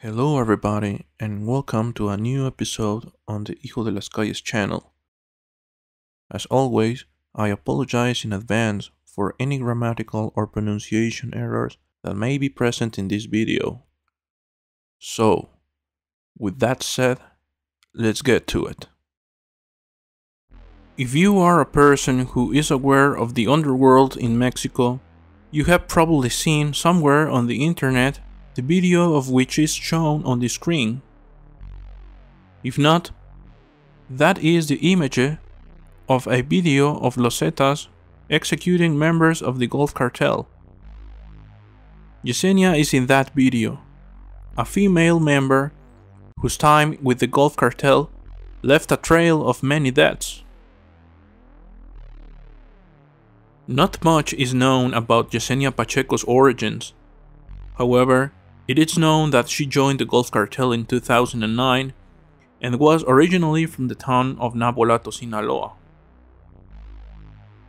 Hello everybody and welcome to a new episode on the Hijo de las Calles channel. As always, I apologize in advance for any grammatical or pronunciation errors that may be present in this video. So, with that said, let's get to it. If you are a person who is aware of the underworld in Mexico, you have probably seen somewhere on the internet the video of which is shown on the screen. If not, that is the image of a video of Los Zetas executing members of the Gulf Cartel. Yesenia is in that video, a female member whose time with the Gulf Cartel left a trail of many deaths. Not much is known about Yesenia Pacheco's origins. However, it is known that she joined the Gulf Cartel in 2009 and was originally from the town of Navolato, Sinaloa.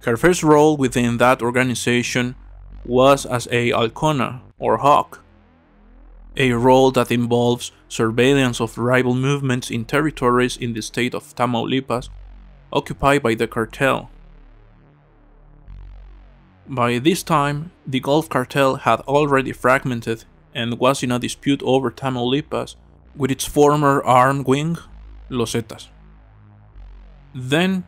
Her first role within that organization was as a halcona or hawk, a role that involves surveillance of rival movements in territories in the state of Tamaulipas occupied by the cartel. By this time, the Gulf Cartel had already fragmented and was in a dispute over Tamaulipas with its former armed wing, Los Zetas. Then,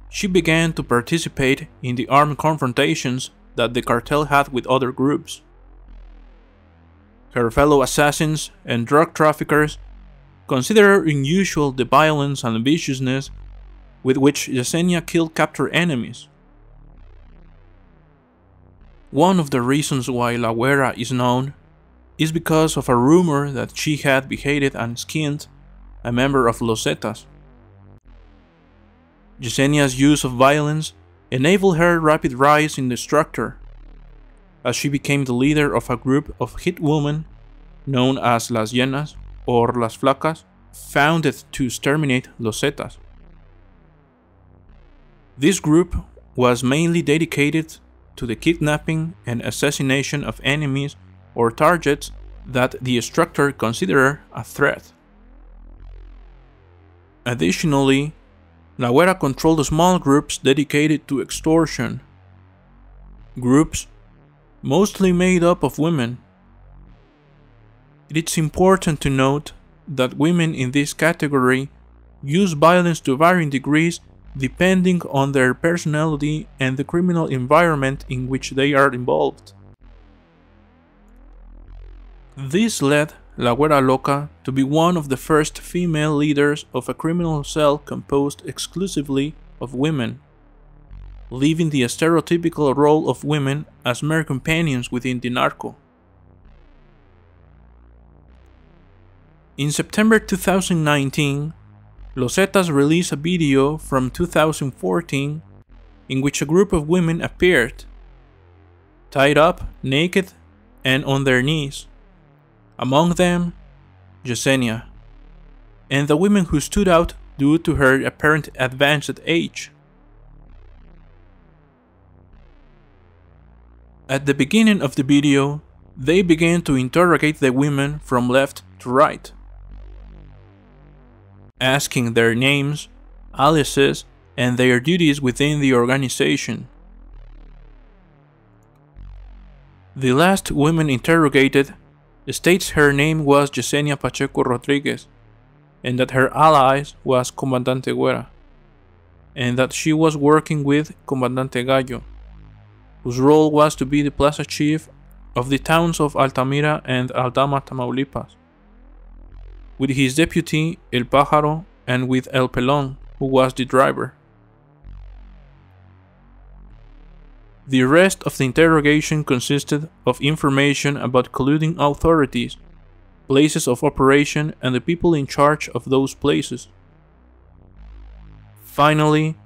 she began to participate in the armed confrontations that the cartel had with other groups. Her fellow assassins and drug traffickers consider unusual the violence and viciousness with which Yesenia killed captured enemies. One of the reasons why La Güera is known is because of a rumor that she had beheaded and skinned a member of Los Zetas. Yesenia's use of violence enabled her rapid rise in the structure, as she became the leader of a group of hit women known as Las Llenas or Las Flacas, founded to exterminate Los Zetas. This group was mainly dedicated to the kidnapping and assassination of enemies or targets that the structure considered a threat. Additionally, La Güera controlled small groups dedicated to extortion, groups mostly made up of women. It is important to note that women in this category use violence to varying degrees depending on their personality and the criminal environment in which they are involved. This led La Güera Loca to be one of the first female leaders of a criminal cell composed exclusively of women, leaving the stereotypical role of women as mere companions within the narco. In September 2019, Los Zetas released a video from 2014 in which a group of women appeared, tied up, naked, and on their knees. Among them, Yesenia, and the women who stood out due to her apparent advanced age. At the beginning of the video, they began to interrogate the women from left to right, asking their names, aliases, and their duties within the organization. The last woman interrogated states her name was Yesenia Pacheco Rodríguez, and that her allies was Comandante Güera, and that she was working with Comandante Gallo, whose role was to be the plaza chief of the towns of Altamira and Aldama, Tamaulipas, with his deputy El Pájaro and with El Pelón, who was the driver. The rest of the interrogation consisted of information about colluding authorities, places of operation, and the people in charge of those places. Finally,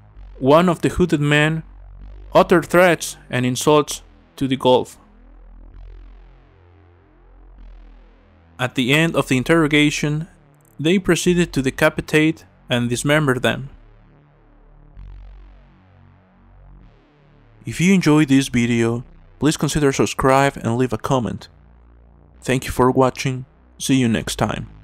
one of the hooded men uttered threats and insults to the Gulf. At the end of the interrogation, they proceeded to decapitate and dismember them. If you enjoyed this video, please consider subscribe and leave a comment. Thank you for watching, See you next time.